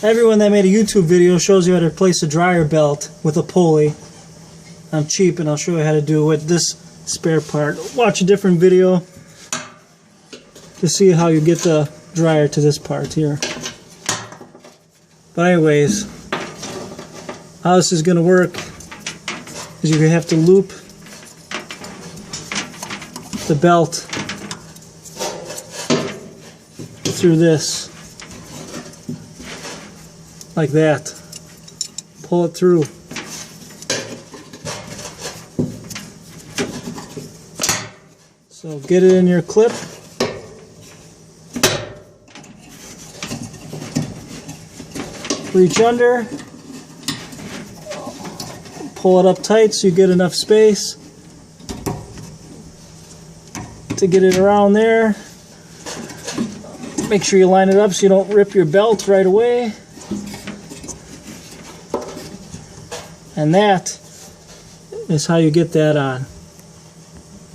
Everyone that made a YouTube video shows you how to place a dryer belt with a pulley. I'm cheap and I'll show you how to do it with this spare part. Watch a different video to see how you get the dryer to this part here. But anyways, how this is going to work is you're going to have to loop the belt through this like that. Pull it through. So get it in your clip. Reach under. Pull it up tight so you get enough space to get it around there. Make sure you line it up so you don't rip your belt right away. And that is how you get that on.